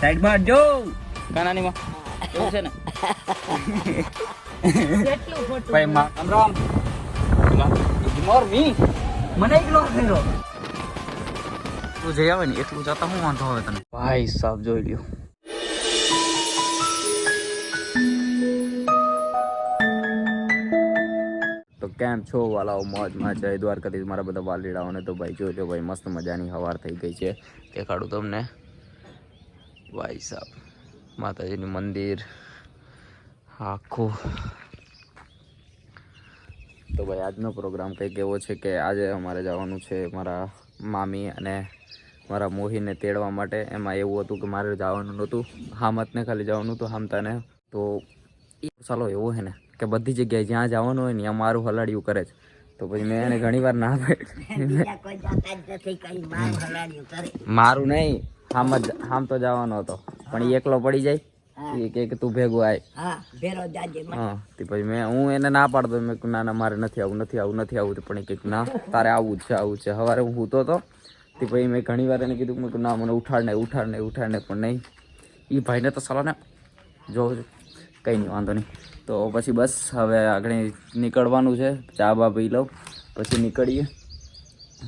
સાઈડમાં જો કાનાનીમાં એવું છે ને કેટલું ખોટું ભાઈ રામ રામ ઇગ્નોર મી મને ઇગ્નોર કર્યો તું જઈ આવે ને એટલું જતા હું વાંધો આવે તને ભાઈ સાહેબ જોઈ લ્યો તો કેમ છો વાલાઓ મોજમાં જય દ્વારકાધીશ મારા બધા વાલીડાઓને તો ભાઈ જોજો ભાઈ મસ્ત મજાની હવાર થઈ ગઈ છે દેખાડું તમને ભાઈ સાહેબ માતાજીનું મંદિર આખું તો ભાઈ આજનો પ્રોગ્રામ કંઈક એવો છે કે આજે અમારે જવાનું છે મારા મામી અને મારા મોહીને તેડવા માટે એમાં એવું હતું કે મારે જવાનું નહોતું હામતને ખાલી જવાનું હતું હામતાને તો ચાલો એવું છે ને કે બધી જગ્યાએ જ્યાં જવાનું હોય ને ત્યાં મારું હલાડિયું કરે છે તો પછી મેં એને ઘણી વાર ના મારું નહીં હામ તો જવાનો હતો પણ એ એકલો પડી જાય કે તું ભેગું આય હા તે પછી હું એને ના પાડતો મેં ના ના મારે નથી આવું પણ એ કંઈક ના તારે આવું જ છે સવારે હું સૂતો હતો તે પછી મેં ઘણી વાર એને કીધું મેં ના મને ઉઠાડ ને પણ નહીં એ ભાઈને તો સલાહ ને જોઉં છું કંઈ નહીં વાંધો નહીં તો પછી બસ હવે આગળ નીકળવાનું છે ચા બા પી લઉં પછી નીકળીએ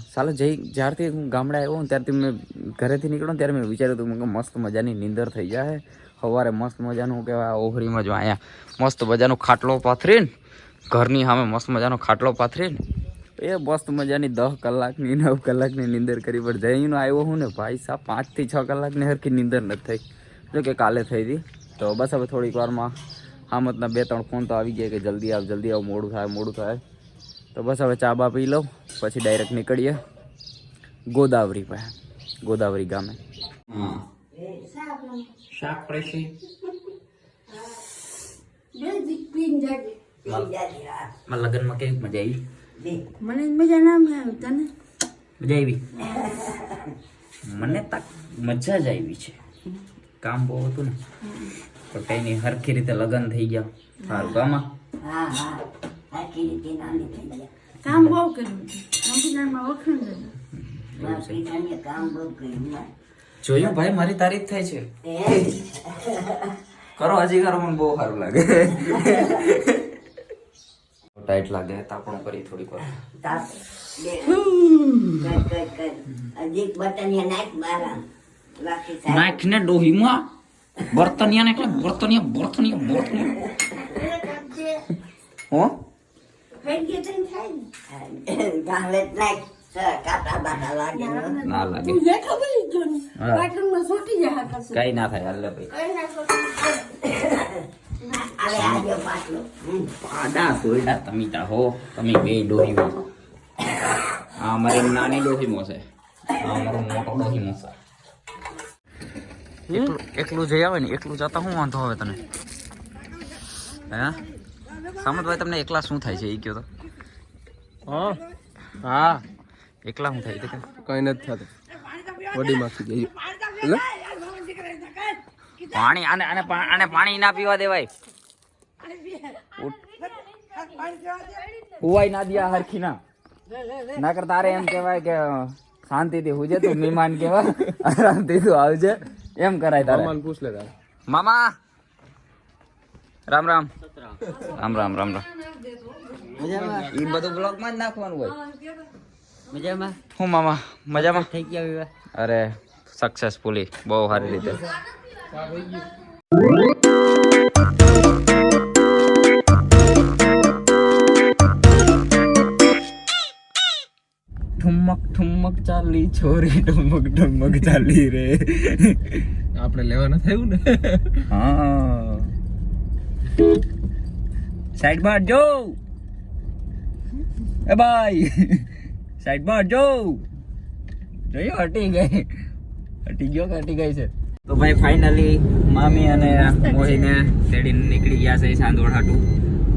ચાલો જ્યારથી હું ગામડે આવ્યો ને ત્યારથી મેં ઘરેથી નીકળ્યો ત્યારે મેં વિચાર્યું હતું કે મસ્ત મજાની નીંદર થઈ જાય સવારે મસ્ત મજાનું કહેવાય ઓહરીમાં જો અહીંયા મસ્ત મજાનો ખાટલો પાથરીને ઘરની સામે મસ્ત મજાનો ખાટલો પાથરીને એ મસ્ત મજાની 10 કલાકની 9 કલાકની નીંદર કરી પણ જઈને આવ્યો હું ને ભાઈ સાહેબ 5 થી 6 કલાકની હરખી નીંદર નથી થઈ જો કે કાલે થઈ હતી તો બસ હવે થોડીક વારમાં હામતના 2-3 ફોન તો આવી ગયા કે જલ્દી આવ મોડું થાય તો બસ હવે ચા બા પી લઉં પછી ડાયરેક્ટ નીકળીએ ગોદાવરી ગામે શાક પ્રેશી લગ્નમાં કેવી મજા આવી મને મજા ના આવી તને મજા આવી મને તક મજા જ આવી છે કામ બહુ હતું ને તો કઈ નહીં હરખી રીતે લગ્ન થઈ ગયા સારું કામમાં કામ બહુ કર્યું કમ્પ્યુટરમાં વખણ જોયું ભાઈ મારી તારીફ થાય છે કરો હજી કરો મને બહુ સારું લાગે ટાઈટ લાગે તાપણું કરી થોડીક વાર નાખને ડોહીમાં બર્તનિયા એટલે બર્તનિયા હો ના લાગે કઈ ના થાય હાલ ભાઈ તમે હો તમે બે ડોહીમાં આ મારી નાની ડોહીમો છે આ મારો મોટો ડોહીમો છે એકલું જઈ આવે ને એકલું જતા હું વાંધો આવે તને હે સામતભાઈ તમને એકલા શું થાય છે એ કયો તો હા એકલા શું થાય કઈ નથી થતું વડી માખી ગઈ એટલે પાણી આને પાણી ના પીવા દેવાય હુવાય ના દિયા હરખી ના કર તારે એમ કહેવાય કે શાંતિથી હુજે તું મહેમાન કહેવાય આરામથી તું આવજે એમ કરાય તારે મામાને પૂછ લે તારે મામા રામ રામ ઈ બધું બ્લોગ માં જ નાખવાનું હોય મજામાં હું મામા મજામાં થઈ ગયા અરે સક્સેસફુલી બહુ સારી રીતે ઠુમક ચાલી છોરી ઠુમક ચાલી રે આપણે લેવાના થયું ને હા સાઈડ માં જો એ ભાઈ સાઈડ માં જો જોયો હટી ગઈ છે તો ભાઈ ફાઇનલી મામી અને મોહીને તેડીને નીકળી ગયા છે સાંદોડ હાટું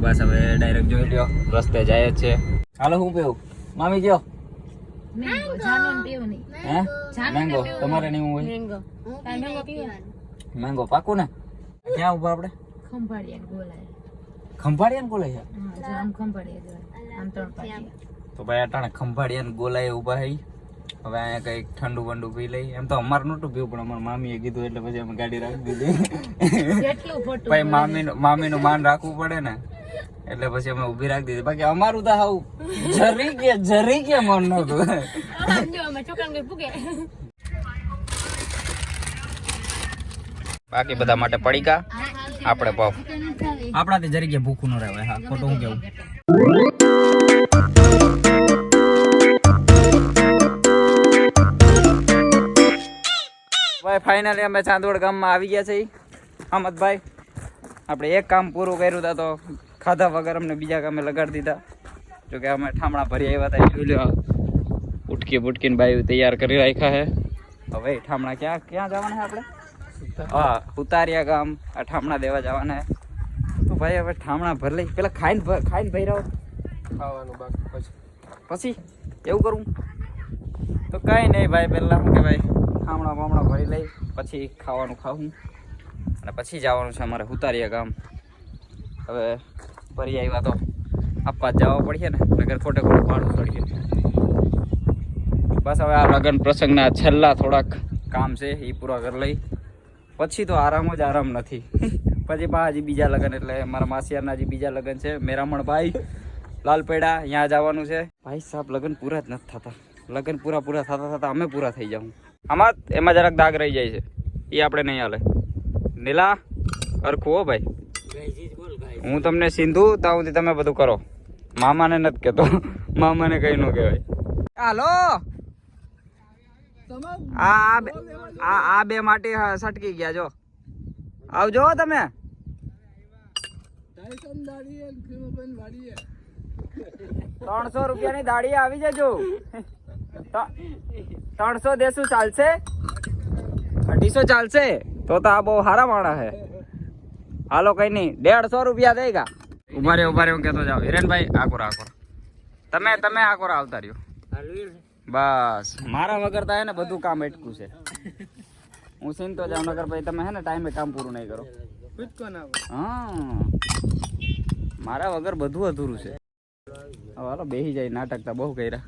બસ હવે ડાયરેક્ટ જોઈ લ્યો રસ્તે જાય જ છે હાલો હું પીવું મામી જો મેંગો તમારે નહીં હોય મેંગો પાકું ને ક્યાં ઉભા આપણે ખંભાળિયા ગોલાય તો ભાઈ અટાણે ખંભાળિયા ગોલાય ઉભા હઈ હવે અહીંયા કંઈક ઠંડુ બંડુ પી લઈ. એમ તો અમારે નહોતું પીવું પણ અમારા મામીએ કીધું એટલે પછી અમે ગાડી રાખી દીધી. ભાઈ મામીનું માન રાખવું પડે ને એટલે પછી અમે ઊભી રાખી દીધી. બાકી અમારું તો હાવ જરી કે મન નહોતું. બાકી બધા માટે પડીકા, આપણે પાવ. આપણાથી જરી કે ભૂખું ન રહેવાય. હા, ખોટું હું કેવું. ભાઈ ફાઇનલી અમે ચાંદોડ ગામમાં આવી ગયા છીએ. અહમદભાઈ, આપણે એક કામ પૂરું કર્યું હતા તો ખાધા વગર અમને બીજા કામે લગાડી દીધા. જોકે અમે ઠામણા ભરી આવ્યા હતા. જોઈ લો, ઉટકી બુટકીને બાયું તૈયાર કરી રાખ્યા છે. હવે ઠામણા ક્યાં જવાના છે આપણે? હા, ઉતારિયા ગામ. આ ઠામણા દેવા જવાના છે. તો ભાઈ હવે ઠામણા ભરી લઈ. પેલા ખાઈને ભર્યા ખાવાનું બાકી પછી એવું કરું તો કાંઈ નહીં ભાઈ. પહેલાં શું કહેવાય, ઠામણા ભરી લઈ પછી ખાવાનું ખાવું અને પછી જવાનું છે અમારે ઉતારિયા ગામ. હવે ફરી આવ્યા તો આપવા જવા પડશે ને, નગર ખોટે ખોટું ભાડું ચડીએ. બસ હવે આ લગ્ન પ્રસંગના છેલ્લા થોડાક કામ છે એ પૂરા કરી લઈ. પછી તો આરામ જ આરામ નથી. પછી હજી બીજા લગ્ન, એટલે મારા માસિયારના હજી બીજા લગ્ન છે. મેરામણભાઈ લાલપેડા, અહીંયા જવાનું છે. ભાઈ સાહેબ લગ્ન પૂરા જ નથી થતા. લગ્ન પૂરા થતા અમે પૂરા થઈ જાઉં. એમાં જરાક દાગ રહી જાય છે, એ આપણે નહીં હાલે. નીલા અરખું હો ભાઈ. હું તમને સિંધુ ત્યાં સુધી તમે બધું કરો. મામાને નથી કહેતો, મામાને કઈ ન કહેવાય. હાલો, આ બે માટે સટકી ગયા. જો આવજો તમે. 300 રૂપિયાની દાડી આવી જજો. 300 દેશું ચાલશે? 250 ચાલશે? તો આ બહુ સારા માણસ છે. હાલો કઈ નહીં, 150 રૂપિયા દેગા. ઉભા રે હું કહેતો જાવ. હિરેનભાઈ આકોરા તમે આકોરા આવતા રહ્યો. બસ મારા વગર તો હે ને બધું કામ અટકું છે. હું સીનતો જાઉં નગર ભાઈ. તમે હે ને ટાઈમે કામ પૂરું નહીં કરો. હા, મારા વગર બધું અધૂરું છે. હવે હાલો બેસી જાય. નાટકતા બહુ કર્યા.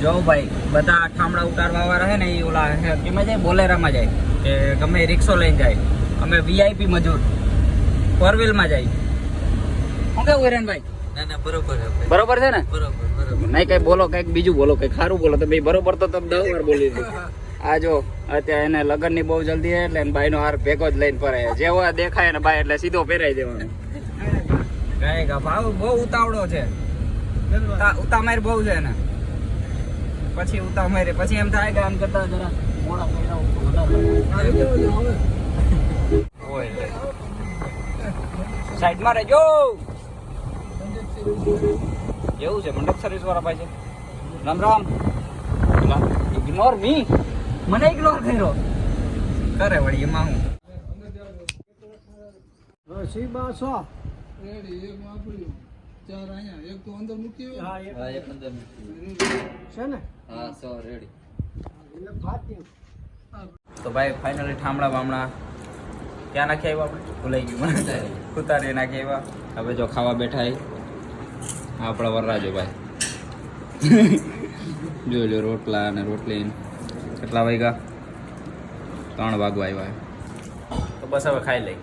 જો ભાઈ બધા ઠામડા ઉતારવા વાળા છે ને એ ઓલા કેમાં જાય, બોલેરામાં જાય કે ગમે રિક્ષો લઈને જાય. અમે VIP મજૂર 4 વ્હીલમાં જાય. શું કેવું હિરેનભાઈ? બરોબર છે ને? નહીં કઈ બોલો, કઈક બીજું બોલો, કઈક સારું બોલો. તો ભાઈ બરોબર તો તમે 10 વાર બોલી દીધું. આ જો અત્યારે એને લગ્ન ની બહુ જલ્દી છે એટલે ભાઈ નો હાર ભેગો જ લઈને ફરે. જેવો દેખાય ને ભાઈ એટલે સીધો પહેરાઈ દેવાનો. કઈ ભાવ બહુ ઉતાવળો છે, ઉતામાર બહુ છે ને. પછી ઉતામારે પછી એમ થાય કે આમ કરતા જરા મોડા સાઈડમાં રહેજો. એવું છે મંડપ સર્વિસ વાળા પાસે. રામ ઇગ્નોર મી. મને ઇગ્નોર કર્યો કરે વળી. એમાં હું તો ભાઈ ફાઇનલી ઠામડા બામણા ક્યાં નાખી આવ્યા આપણે? ભૂલાઈ ગયું મને. ઉતારી નાખી આવ્યા. હવે જો ખાવા બેઠા આપણા વરરાજો ભાઈ. જોઈ લો રોટલા અને રોટલી. કેટલા વાગ્યા? 3 વાગવા આવ્યા. તો બસ હવે ખાઈ લઈ.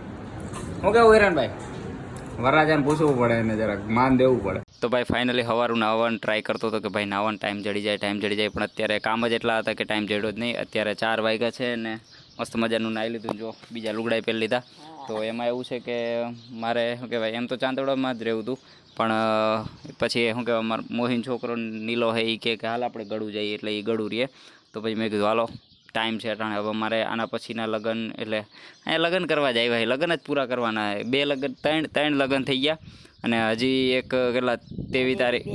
હું કેવું હિરણભાઈ? વરરાજાને પૂછવું પડે એને જરાક માન દેવું પડે. તો ભાઈ ફાઇનલી સવારું નાવાનું ટ્રાય કરતો હતો કે ભાઈ નાવાનો ટાઈમ જડી જાય. પણ અત્યારે કામ જ એટલા હતા કે ટાઈમ જડ્યો જ નહીં. અત્યારે 4 વાગ્યા છે ને મસ્ત મજાનું નાહી લીધું. જો બીજા લુગડાઈ પહેરી લીધા. તો એમાં એવું છે કે મારે શું કહેવાય, એમ તો ચાંદોડામાં જ રહેવું હતું પણ પછી શું કહેવાય અમારો મોહિન છોકરો નીલો હે એ કે હાલ આપણે ગળું જઈએ એટલે એ ગળું રહીએ. તો પછી મેં કીધું હાલો ટાઈમ છે અટાણે. હવે મારે આના પછીના લગ્ન એટલે અહીંયા લગ્ન કરવા જ આવ્યા. લગ્ન જ પૂરા કરવાના. 2 લગ્ન 3 લગ્ન થઈ ગયા અને હજી એક કેટલા 23 તારીખ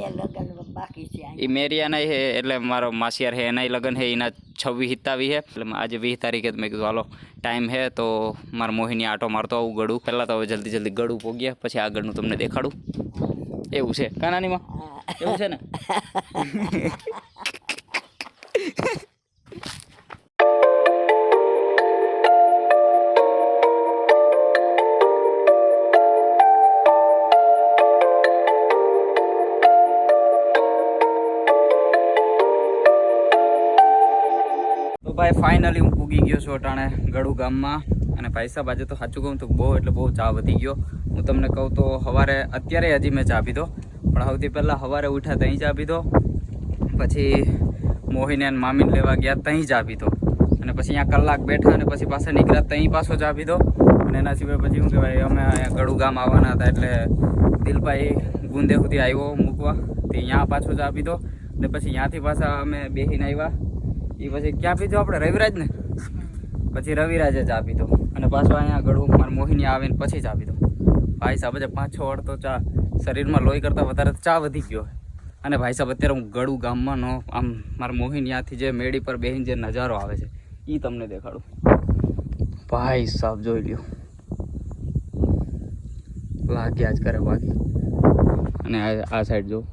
એ મેરિયાના છે એટલે મારો માસિયાર છે એના લગ્ન છે. એના 26 27 છે એટલે આજે 20 તારીખે મેં કીધું હાલો ટાઈમ છે તો મારા મોહિની આટો મારતો આવું ગળું. પહેલાં તો હવે જલ્દી ગળું પોગ્યા પછી આગળનું તમને દેખાડું. એવું છે કાનાનીમાં? એવું છે ને? ભાઈ ફાઇનલી હું પૂગી ગયો છું અટાણે ગળું ગામમાં. અને ભાઈ સાહેબ આજે તો સાચું કહું તો બહુ એટલે બહુ ચા વધી ગયો. હું તમને કહું તો સવારે અત્યારે હજી મેં ચા પીધો, પણ સૌથી પહેલાં સવારે ઉઠ્યા ત્યાં ચા પીધો, પછી મોહિને અને મામીને લેવા ગયા ત્યાં ચા પીધો, અને પછી અહીંયા કલાક બેઠા અને પછી પાછા નીકળ્યા ત્યાં પાછો ચા પીધો. અને એના સિવાય પછી શું કહેવાય, અમે અહીંયા ગળું ગામ આવવાના હતા એટલે દિલભાઈ ગુંદે સુધી આવ્યો મૂકવા, તે અહીંયા પાછો ચા પીધો. ને પછી ત્યાંથી પાછા અમે બેસીને આવ્યા. એ પછી ક્યાં પીધો આપણે? રવિરાજ ને. પછી રવિરાજે ચા પીધો અને પાછો અહીંયા ગળું મારા મોહિની આવીને પછી ચા પીધો. ભાઈ સાહેબ આજે 5-6 વાર તો ચા શરીરમાં લોહી કરતાં વધારે ચા વધી ગયો. અને ભાઈ સાહેબ અત્યારે હું ગળું ગામમાં આમ મારા મોહિનીયાથી જે મેળી પર બેહીને જે નજારો આવે છે એ તમને દેખાડું. ભાઈ સાહેબ જોઈ લ્યો, લાગ્યા જ કરે બાકી. અને આ સાઈડ જો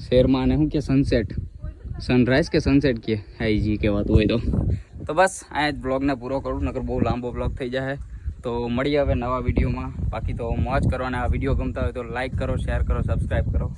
શેરમાં અને શું કે સનસેટ, સનરાઈઝ કે સનસેટ કે હાઈજી કહેવાતું હોય તો બસ અહીંયા જ બ્લોગને પૂરો કરું, નકર બહુ લાંબો બ્લોગ થઈ જાય. તો મળીએ હવે નવા વિડીયોમાં. બાકી તો મોજ કરવાના. આ વિડીયો ગમતા હોય તો લાઈક કરો, શેર કરો, સબસ્ક્રાઈબ કરો.